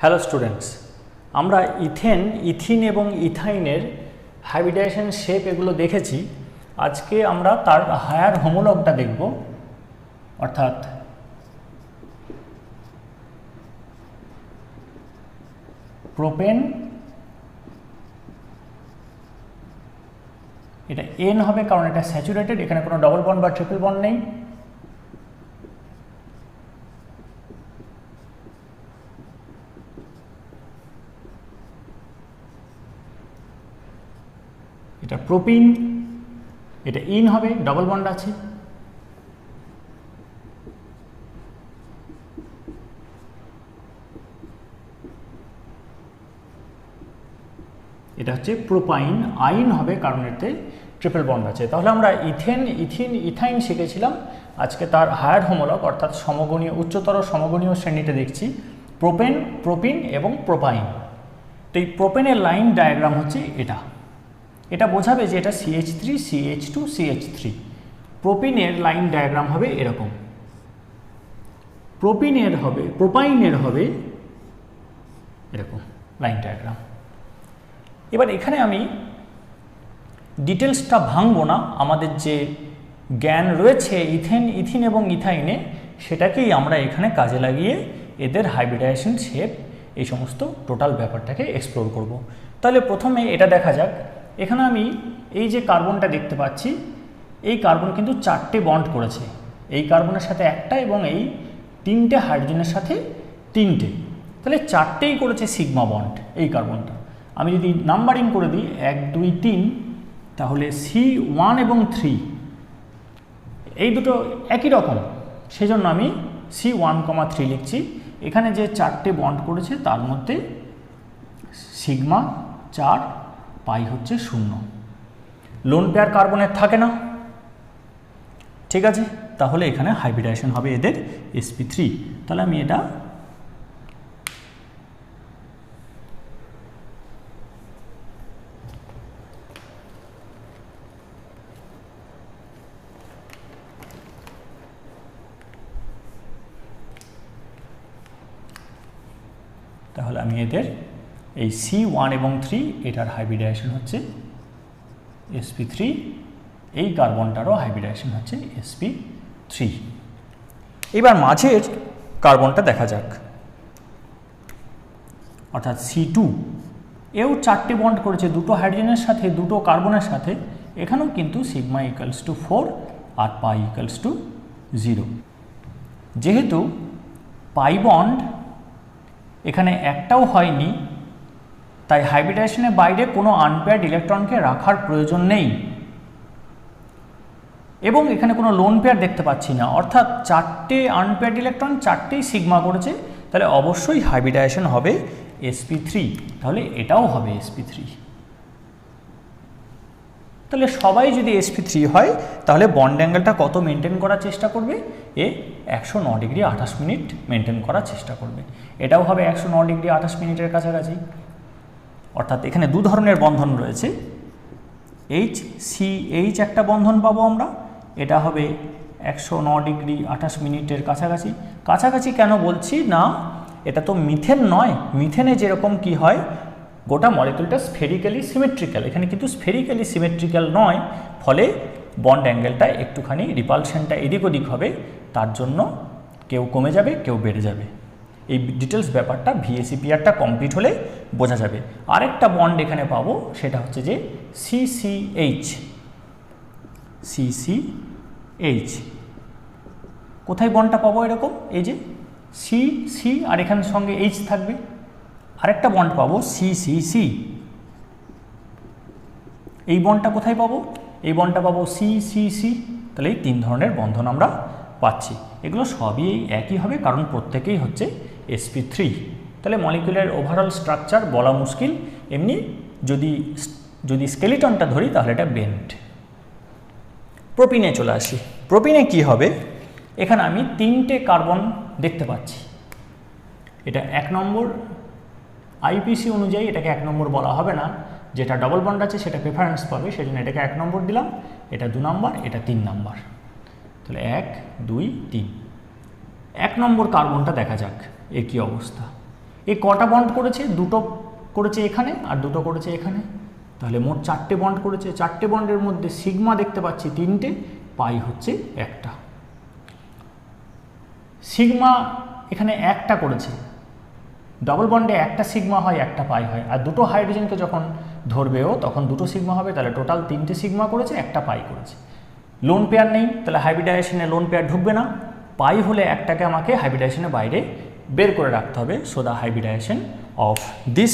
Hello students, আমরা ethane, ethene এবং ইথাইনের hybridization shape এগুলো দেখেছি। আজকে আমরা তার হায়ার হোমোলগটা দেখব, অর্থাৎ প্রোপেন। এটা এন হবে কারণ এটা স্যাচুরেটেড, এখানে কোনো ডবল বন্ড বা ট্রিপল বন্ড নেই। এটা প্রোপিন, এটা ইন হবে, ডবল বন্ড আছে। এটা হচ্ছে প্রোপাইন, আইন হবে কারণ এতে ট্রিপল বন্ড আছে। তাহলে আমরা ইথেন, ইথিন, ইথাইন শিখেছিলাম। আজকে তার হায়ার হোমোলগ অর্থাৎ সমগণীয়, উচ্চতর সমগণীয় শ্রেণীতে দেখছি প্রোপেন, প্রোপিন এবং প্রোপাইন। তো এই প্রোপেনের লাইন ডায়াগ্রাম হচ্ছে এটা। এটা বোঝাবে যে এটা CH3, CH2, CH3। প্রোপিনের line diagram হবে এরকম, প্রোপাইনের হবে এরকম লাইন ডায়াগ্রাম। এবার এখানে আমি ডিটেলসটা ভাঙবো না, আমাদের যে জ্ঞান রয়েছে ইথেন, ইথিন এবং ইথাইনে সেটাকেই আমরা এখানে কাজে লাগিয়ে এদের হাইব্রিডাইজেশন শেপ এই সমস্ত টোটাল ব্যাপারটাকে এক্সপ্লোর করব। তাহলে প্রথমে এটা দেখা যাক। এখানে আমি এই যে কার্বনটা দেখতে পাচ্ছি, এই কার্বন কিন্তু 4টে বন্ড করেছে, এই কার্বনের সাথে একটা এবং এই 3টে হাইড্রোজেনের সাথে 3টে, তাহলে 4টেই করেছে সিগমা বন্ড এই কার্বনটা। আমি যদি নাম্বারিং করে দিই 1, 2, 3, তাহলে C1 এবং 3 এই দুটো একই রকম, সেজন্য আমি C1,3 লিখছি। এখানে যে 4টে বন্ড করেছে তার মধ্যে সিগমা 4, পাই হচ্ছে 0। লোন পেয়ার কার্বনের থাকে না, ঠিক আছে। তাহলে এখানে হাইব্রিডাইজেশন হবে এদের sp3। তাহলে আমি এটা এদের এই C1 এবং 3 এটার হাইব্রিডাইজেশন হচ্ছে sp3, এই কার্বনটারও হাইব্রিডাইজেশন হচ্ছে sp3। এবার মাঝের কার্বনটা দেখা যাক, অর্থাৎ C2, এও 4টে বন্ড করেছে, দুটো হাইড্রোজেনের সাথে, দুটো কার্বনের সাথে। এখানেও কিন্তু সিগমা = 4 আর পাই = 0। যেহেতু পাই বন্ড এখানে একটাও হয়নি, তাই হাইব্রিডাইজেশনের বাইরে কোনো আনপেয়ার্ড ইলেকট্রনকে রাখার প্রয়োজন নেই এবং এখানে কোনো লোন পেয়ার দেখতে পাচ্ছি না, অর্থাৎ 4টে আনপেয়ার্ড ইলেকট্রন 4টেই সিগমা করেছে, তাহলে অবশ্যই হাইব্রিডাইজেশন হবে sp3। তাহলে এটাও হবে sp3। তাহলে সবাই যদি sp3 হয় তাহলে বন্ড অ্যাঙ্গেলটা কত মেনটেন করার চেষ্টা করবে? 109 ডিগ্রি 28 মিনিট মেনটেন করার চেষ্টা করবে। এটাও হবে 109 ডিগ্রি 28 মিনিটের কাছাকাছি। অর্থাৎ এখানে দু ধরনের বন্ধন রয়েছে, HCH একটা বন্ধন পাবো আমরা, এটা হবে 109 ডিগ্রি 28 মিনিটের কাছাকাছি। কাছাকাছি কেন বলছি না, এটা তো মিথেন নয়। মিথেনে যেরকম কি হয়, গোটা মলিকুলটা স্ফেরিক্যালি সিমেট্রিক্যাল, এখানে কিন্তু স্ফেরিক্যালি সিমেট্রিক্যাল নয়, ফলে বন্ড অ্যাঙ্গেলটা একটুখানি রিপালশনটা এদিক ওদিক হবে, তার জন্য কেউ কমে যাবে, কেউ বেড়ে যাবে। এই ডিটেলস ব্যাপারটা VSEPRটা কমপ্লিট হলে বোঝা যাবে। আরেকটা বন্ড এখানে পাবো, সেটা হচ্ছে যে CCH। কোথায় বন্ডটা পাবো এরকম? এই যে C আর এখানের সঙ্গে H থাকবে। আরেকটা বন্ড পাবো CCC। এই বন্ডটা কোথায় পাবো? এই বন্ডটা পাবো CCC। তাহলে এই 3 ধরনের বন্ধন আমরা পাচ্ছি। এগুলো সবই একই হবে কারণ প্রত্যেকেই হচ্ছে sp3। তাহলে মলিকুলার ওভারঅল স্ট্রাকচার বলা মুশকিল, এমনি যদি স্কেলিটনটা ধরি তাহলে এটা বেন্ট। প্রোপিনে চলে আসি। প্রোপিনে কি হবে? এখানে আমি 3টে কার্বন দেখতে পাচ্ছি। এটা 1 নম্বর, IPC অনুযায়ী এটাকে 1 নম্বর বলা হবে না, যেটা ডবল বন্ড আছে সেটা প্রেফারেন্স পাবে, সেজন্য এটাকে 1 নম্বর দিলাম। এটা 2 নম্বর, এটা 3 নম্বর। তাহলে 1, 2, 3। 1 নম্বর কার্বনটা দেখা যাক এর কি অবস্থা। এই কটা বন্ড করেছে? দুটো করেছে এখানে আর দুটো করেছে এখানে, তাহলে মোট 4টে বন্ড করেছে। 4টে বন্ডের মধ্যে সিগমা দেখতে পাচ্ছি 3টে, পাই হচ্ছে একটা। সিগমা এখানে একটা করেছে, ডবল বন্ডে একটা সিগমা হয় একটা পাই হয়, আর দুটো হাইড্রোজেনকে যখন ধরবেও তখন দুটো সিগমা হবে, তাহলে টোটাল 3টে সিগমা করেছে, একটা পাই করেছে। লোন পেয়ার নেই, তাহলে হাইব্রিডাইজেশনে লোন পেয়ার ঢুকবে না। পাই হলে একটাকে আমাকে হাইব্রিডাইজেশনের বাইরে বের করে রাখতে হবে। So the hybridization of this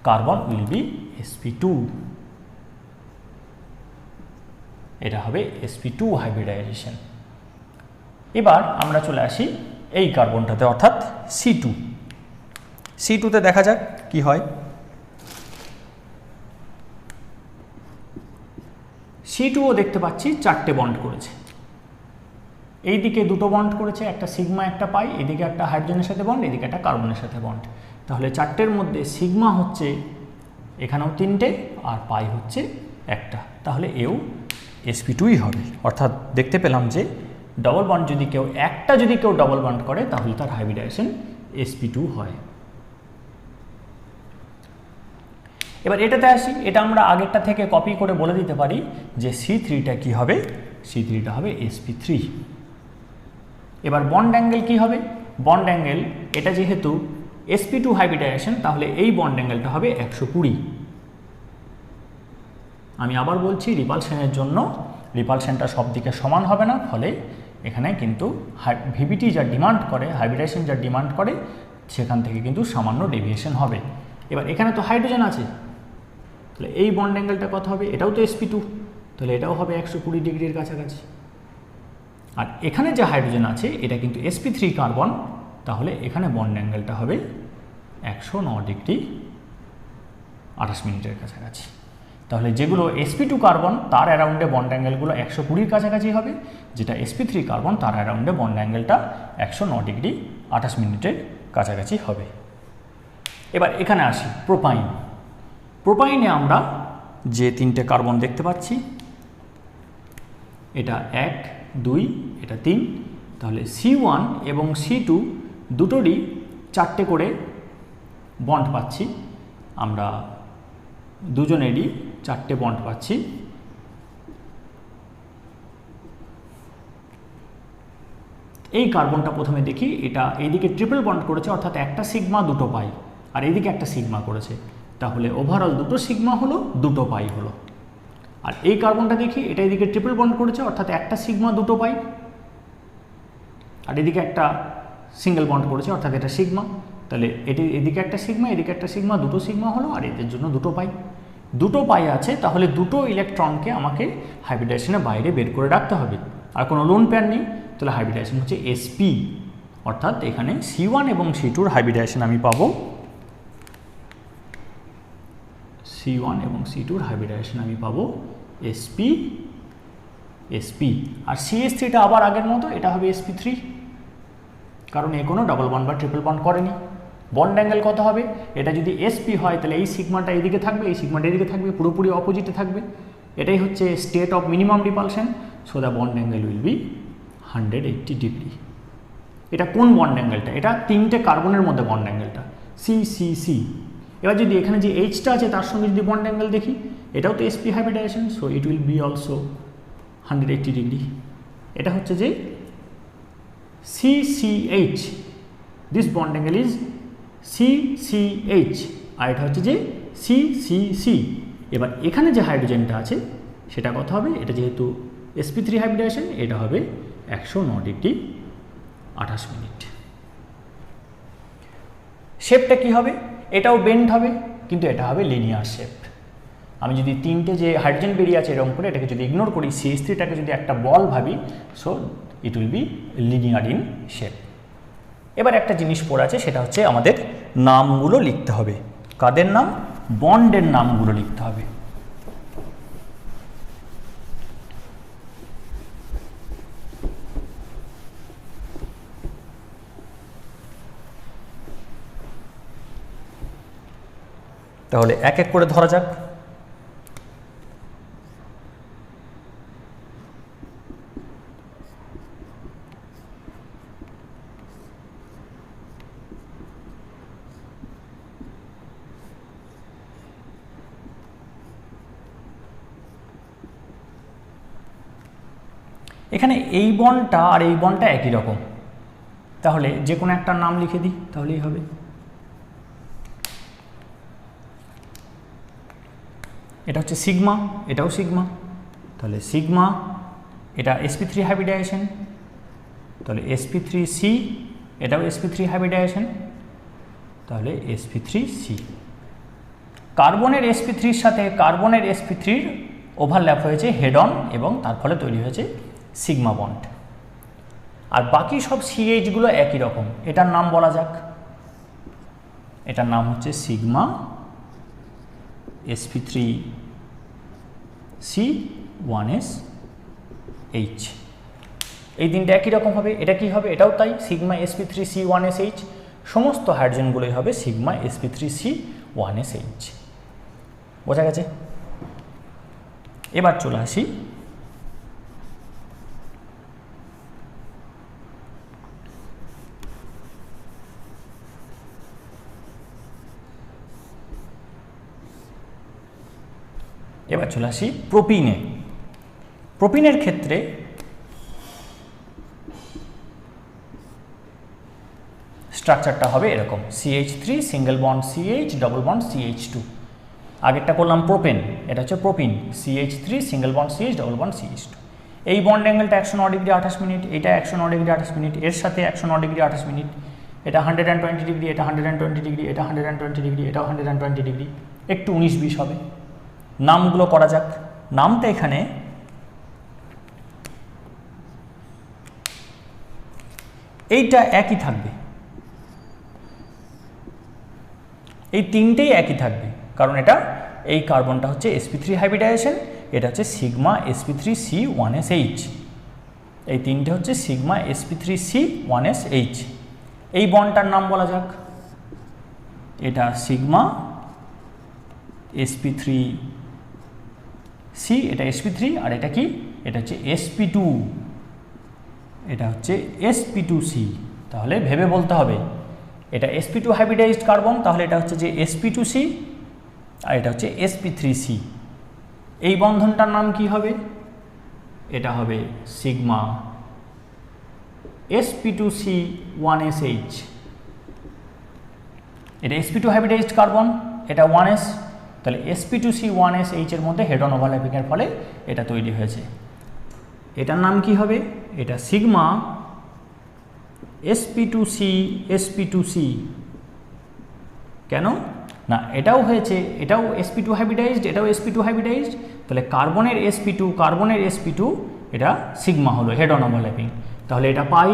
carbon will be sp2। এটা হবে sp2 হাইব্রিডাইজেশন। এবার আমরা চলে আসি এই কার্বনটাতে, অর্থাৎ C2। C2তে দেখা যাক কি হয়। C2ও দেখতে পাচ্ছি 4টে বন্ড করেছে, এইদিকে দুটো বন্ড করেছে, একটা সিগমা একটা পাই, এদিকে একটা হাইড্রোজেনের সাথে বন্ড, এদিকে একটা কার্বনের সাথে বন্ড। তাহলে 4টের মধ্যে সিগমা হচ্ছে এখানেও 3টে আর পাই হচ্ছে একটা, তাহলে এও sp2ই হবে। অর্থাৎ দেখতে পেলাম যে ডবল বন্ড যদি কেউ ডবল বন্ড করে তাহলে তার হাইব্রিডাইজেশন sp2 হয়। এবার এটাতে আসি, এটা আমরা আগেরটা থেকে কপি করে বলে দিতে পারি যে C3টা কি হবে? C3টা হবে sp3। এবার বন্ড অ্যাঙ্গেল কি হবে? বন্ড অ্যাঙ্গেল, এটা যেহেতু sp2 হাইব্রিডাইজেশন তাহলে এই বন্ড অ্যাঙ্গেলটা হবে 120। আমি আবার বলছি, রিপালশনের জন্য রিপালশনটা সব দিকে সমান হবে না, ফলে এখানে কিন্তু ভিভিটি যা ডিমান্ড করে, হাইব্রিডাইজেশন যা ডিমান্ড করে, সেখান থেকে কিন্তু সামান্য ডেভিয়েশন হবে। এবার এখানে তো হাইড্রোজেন আছে, তাহলে এই বন্ড অ্যাঙ্গেলটা কত হবে? এটাও তো sp2, তাহলে এটাও হবে 120 ডিগ্রির কাছাকাছি। আর এখানে যে হাইড্রোজেন আছে এটা কিন্তু sp3 কার্বন, তাহলে এখানে বন্ড অ্যাঙ্গেলটা হবে 109 ডিগ্রি 28 মিনিটের কাছাকাছি। তাহলে যেগুলো sp2 কার্বন তার অ্যারাউন্ডে বন্ড অ্যাঙ্গেলগুলো 120-র কাছাকাছি হবে, যেটা sp3 কার্বন তার অ্যারাউন্ডে বন্ড অ্যাঙ্গেলটা 109 ডিগ্রি 28 মিনিটের কাছাকাছি হবে। এবার এখানে আসি প্রোপাইন। প্রোপাইনে আমরা যে 3টে কার্বন দেখতে পাচ্ছি, এটা 1, 2, এটা 3, তাহলে C1 এবং C2 দুটোরই 4টে করে বন্ড পাচ্ছি, আমরা দুজনেরই 4টে বন্ড পাচ্ছি। এই কার্বনটা প্রথমে দেখি, এটা এইদিকে ট্রিপল বন্ড করেছে, অর্থাৎ একটা সিগমা দুটো পাই, আর এইদিকে একটা সিগমা করেছে, তাহলে ওভারঅল দুটো সিগমা হলো, দুটো পাই হলো। আর এই কার্বনটা দেখি, এটা এদিকে ট্রিপল বন্ড করেছে, অর্থাৎ একটা সিগমা দুটো পাই, আর এদিকে একটা সিঙ্গেল বন্ড করেছে, অর্থাৎ এটা সিগমা, তাহলে এদিকে একটা সিগমা এদিকে একটা সিগমা, দুটো সিগমা হলো, আর এদের জন্য দুটো পাই। দুটো পাই আছে, তাহলে দুটো ইলেকট্রনকে আমাকে হাইব্রিডাইজেশনের বাইরে বের করে রাখতে হবে, আর কোনো লোন পেয়ার নেই, তাহলে হাইব্রিডাইজেশন হচ্ছে sp। অর্থাৎ এখানে C1 এবং C2-র হাইব্রিডাইজেশন আমি পাবো, C1 এবং C2-র হাইব্রিডাইজেশন আমি পাবো sp। আর CH3টা আবার আগের মতো, এটা হবে sp3, কারণ এ কোনো ডাবল বন্ড বা ট্রিপল বন্ড করেনি। বন্ড অ্যাঙ্গেল কত হবে? এটা যদি sp হয় তাহলে এই সিগমাটা এদিকে থাকবে, এই সিগমাটা এদিকে থাকবে, পুরোপুরি অপোজিটে থাকবে। এটাই হচ্ছে state of minimum repulsion. So the bond angle will be 180 degree. এটা কোন বন্ড অ্যাঙ্গেলটা? এটা 3টে কার্বনের মধ্যে বন্ড অ্যাঙ্গেলটা CCC। এবার যদি এখানে যে Hটা আছে তার সঙ্গে যদি বন্ড অ্যাঙ্গেল দেখি, এটাও তো sp hybridization, so it will be also 180 degree. এটা হচ্ছে যে CCH, this bond angle is CCH, আর এটা হচ্ছে যে CCC। এবার এখানে যে হাইড্রোজেনটা আছে সেটা কত হবে? এটা যেহেতু sp3 হাইব্রিডাইজেশন, এটা হবে 109 ডিগ্রি 28 মিনিট। শেপটা কি হবে? এটাও বেন্ড হবে, কিন্তু এটা হবে লিনিয়ার শেপ। আমি যদি 3টে যে হাইড্রোজেন বেরিয়ে আছে এরকম করে, এটাকে যদি ইগনোর করি, CH3টাকে যদি একটা বল ভাবি, so it will be linear in shape. এবার একটা জিনিস পড়ে আছে, সেটা হচ্ছে আমাদের নামগুলো লিখতে হবে। কাদের নাম? বন্ডের নামগুলো লিখতে হবে। তাহলে এক এক করে ধরা যাক। এখানে এই বন্ডটা আর এই বন্ডটা একই রকম, তাহলে যে কোনো একটার নাম লিখে দিই তাহলেই হবে। এটা হচ্ছে সিগমা, এটাও সিগমা, তাহলে সিগমা, এটা sp3 হাইব্রিডাইজেশন, তাহলে sp3c, এটাও sp3 হাইব্রিডাইজেশন, তাহলে sp3c। কার্বনের sp3 এর সাথে কার্বনের sp3 ওভারল্যাপ হয়েছে হেড অন এবং তার ফলে তৈরি হয়েছে সিগমা বন্ড। আর বাকি সব CH গুলো একই রকম। এটার নাম বলা যাক, এটার নাম হচ্ছে সিগমা sp3c1sh। এই তিনটা একই রকম হবে। এটা কি হবে? এটাও তাই, সিগমা sp3c1sh। সমস্ত হাইড্রোজেনগুলোই হবে সিগমা sp3c1sh। বোঝা গেছে? এবার চলে আসি প্রোপিনে। প্রোপিনের ক্ষেত্রে স্ট্রাকচারটা হবে এরকম, CH3 single bond CH, double bond CH2। আগেরটা করলাম প্রোপেন, এটা হচ্ছে propene, CH3 single bond CH, double bond CH2। এই বন্ড অ্যাঙ্গেলটা 109 ডিগ্রি 28 মিনিট, এটা 109 ডিগ্রি 28 মিনিট, এর সাথে 109 ডিগ্রি 28 মিনিট, এটা 120 ডিগ্রি, এটা 120 ডিগ্রি, এটা 120 ডিগ্রি, এটাও 120 ডিগ্রি, একটু 19-20 হবে। নামগুলো করা যাক। নামটা এখানে এইটা একই থাকবে, এই তিনটেই একই থাকবে, কারণ এটা এই কার্বনটা হচ্ছে sp3 হাইব্রিডাইজেশন, এটা হচ্ছে সিগমা sp3c1sh। এই তিনটে হচ্ছে সিগমা sp3c1sh। এই বন্ডটার নাম বলা যাক, এটা সিগমা sp3c, এটা sp3, আর এটা কি? এটা হচ্ছে sp2, এটা হচ্ছে sp2c। তাহলে ভেবে বলতে হবে, এটা sp2 হাইব্রিডাইজড কার্বন, তাহলে এটা হচ্ছে যে sp2c, আর এটা হচ্ছে sp3c। এই বন্ধনটার নাম কি হবে? এটা হবে সিগমা sp2c1sh। এটা sp2 হাইব্রিডাইজড কার্বন, এটা 1s, তাহলে sp2c1sh এর মধ্যে হেড অন ওভারল্যাপিং এর ফলে এটা তৈরি হয়েছে। এটার নাম কি হবে? এটা সিগমা sp2c sp2c। কেন না? এটাও হয়েছে, এটাও sp2 হাইব্রিডাইজড, এটাও sp2 হাইব্রিডাইজড, তাহলে কার্বনের sp2, কার্বনের sp2, এটা সিগমা হলো হেড অন ওভারল্যাপিং। তাহলে এটা পাই,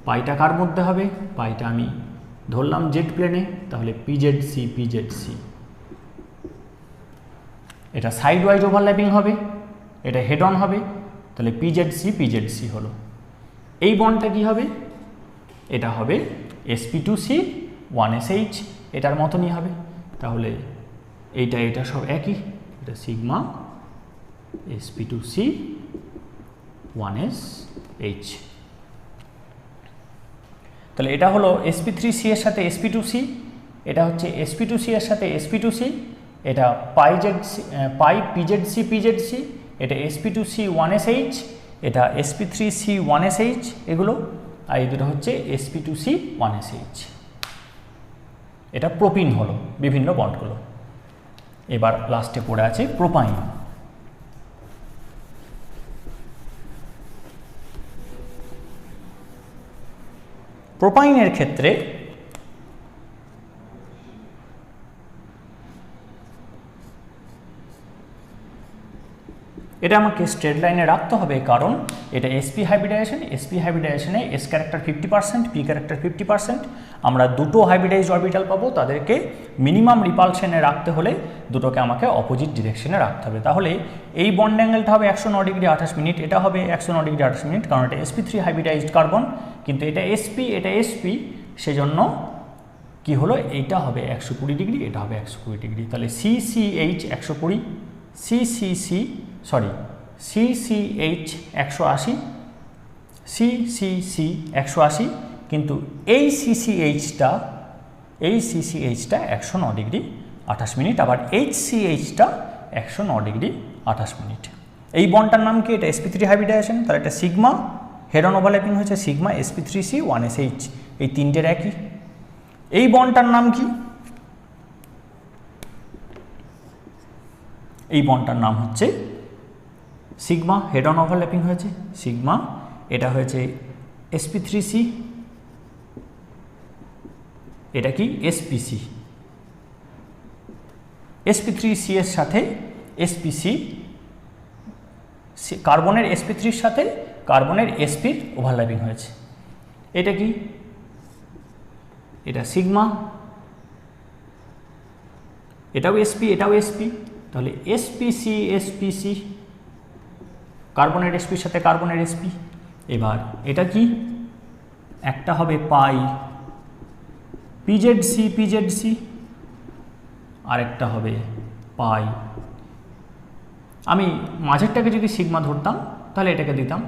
পাইটা কার মধ্যে হবে? পাইটা আমি ধরলাম জেড প্লেনে, তাহলে pzc pzc। এটা সাইড ওয়াইজ ওভারল্যাপিং হবে, এটা হেড অন হবে, তাহলে pzc pzc হলো। এই বন্ডটা কি হবে? এটা হবে sp2c1sh, এটার মতনই হবে। তাহলে এইটা এটা সব একই, এটা সিগমা sp2c1sh। তাহলে এটা হলো sp3c এর সাথে sp2c, এটা হচ্ছে sp2c এর সাথে sp2c, এটা পাই pzc pzc, এটা sp2c1sh, এটা sp3c1sh এগুলো, আর এই দুটো হচ্ছে sp2c1sh। এটা প্রোপিন হলো বিভিন্ন বন্ডগুলো। এবার লাস্টে পড়ে আছে প্রোপাইন। প্রোপাইনের ক্ষেত্রে এটা আমাকে স্ট্রেট লাইনে রাখতে হবে, কারণ এটা sp hybridization, sp হাইব্রিডাইজেশনে s character 50%, p character 50%। আমরা দুটো হাইব্রিডাইজড অরবিটাল পাবো, তাদেরকে মিনিমাম রিপালশনে রাখতে হলে দুটোকে আমাকে অপোজিট ডিরেকশনে রাখতে হবে। তাহলে এই বন্ড অ্যাঙ্গেলটা হবে 109 ডিগ্রি 28 মিনিট, এটা হবে 109 ডিগ্রি 28 মিনিট, কারণ এটা sp3 হাইব্রিডাইজড কার্বন, কিন্তু এটা sp, এটা sp, সেজন্য কি হলো? এইটা হবে 120 ডিগ্রি, এটা হবে 120 ডিগ্রি। তাহলে CCH 120, CCC sorry CCH 180, CCC 180, কিন্তু এই CCHটা 109 ডিগ্রি 28 মিনিট, আবার HCHটা 109 ডিগ্রি 28 মিনিট। এই বন্ডটার নাম কি? এটা sp3 হাইব্রিডাইজেশন, তাহলে এটা সিগমা, হেড অন ওভারল্যাপিং হচ্ছে সিগমা sp3c1sh, এই তিনটের একই। এই বন্ডটার নাম কি? এই বন্ডটার নাম হচ্ছে সিগমা, হেড অন ওভারল্যাপিং হয়েছে সিগমা, এটা হয়েছে sp3c, এটা কি spc, sp3c এর সাথে spc, কার্বনের sp3 এর সাথে কার্বনের sp ওভারল্যাপিং হয়েছে। এটা কি? এটা সিগমা, এটাও sp, এটাও sp, তাহলে spc spc, কার্বনের sp এর সাথে কার্বনের sp। এবার এটা কি? একটা হবে পাই pzc pzc, আরেকটা হবে পাই, আমি মাঝেরটাকে যদি সিগমা ধরতাম তাহলে এটাকে দিতাম,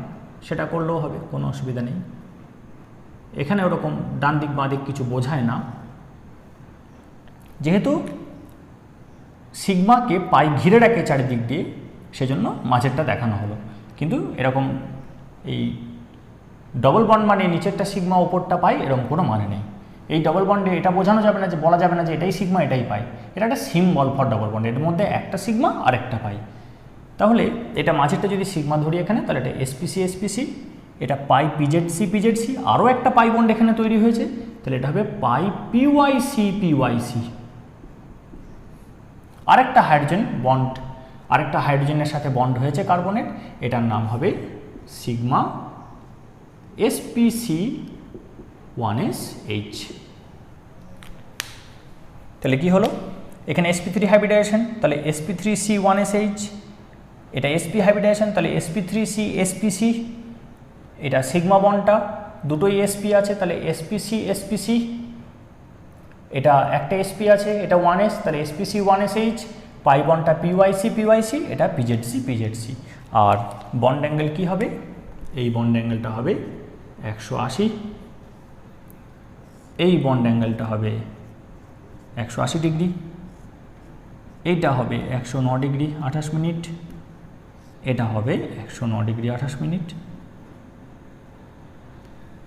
সেটা করলেও হবে, কোনো অসুবিধা নেই। এখানে ওরকম ডান দিক বাঁ দিক কিছু বোঝায় না, যেহেতু সিগমাকে পাই ঘিরে রাখে চারিদিক দিয়ে, সেজন্য মাঝেরটা দেখানো হলো। কিন্তু এরকম এই ডবল বন্ড মানে নিচেরটা সিগমা ওপরটা পাই এরকম কোনো মানে নেই। এই ডবল বন্ডে এটা বোঝানো যাবে না, যে বলা যাবে না যে এটাই সিগমা এটাই পাই, এটা একটা সিম্বল ফর ডবল বন্ড, এর মধ্যে একটা সিগমা আর একটা পাই। তাহলে এটা মাঝেরটা যদি সিগমা ধরি এখানে, তাহলে এটা spc spc, এটা পাই pzc pzc, আরও একটা পাই বন্ড এখানে তৈরি হয়েছে, তাহলে এটা হবে পাই pyc pyc। আরেকটা হাইড্রোজেন বন্ড, আরেকটা হাইড্রোজেনের সাথে বন্ড হয়েছে কার্বনের, এটার নাম হবে সিগমা spc1sh। তাহলে কি হলো? এখানে sp3 হাইব্রিডাইজেশন, তাহলে sp3c1sh, এটা sp হাইব্রিডাইজেশন, তাহলে sp3c spc, এটা সিগমা বন্ডটা দুটোই sp আছে, তাহলে spc spc, এটা একটা sp আছে, এটা 1s, তাহলে spc1sh, পাই বন্ডটা pyc pyc, এটা pzc pzc। আর বন্ড অ্যাঙ্গেল কি হবে? এই বন্ড অ্যাঙ্গেলটা হবে 180, এই বন্ড অ্যাঙ্গেলটা হবে 180 ডিগ্রি, এইটা হবে 109 ডিগ্রি 28 মিনিট, এটা হবে 109 ডিগ্রি 28 মিনিট,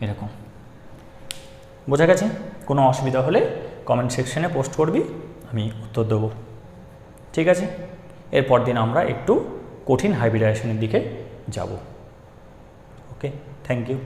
এরকম। বোঝা গেছে? কোনো অসুবিধা হলে কমেন্ট সেকশনে পোস্ট করবি, আমি উত্তর দেবো। ঠিক আছে, এরপর দিন আমরা একটু কঠিন হাইব্রিডাইজেশনের দিকে যাব। ওকে, থ্যাংক ইউ।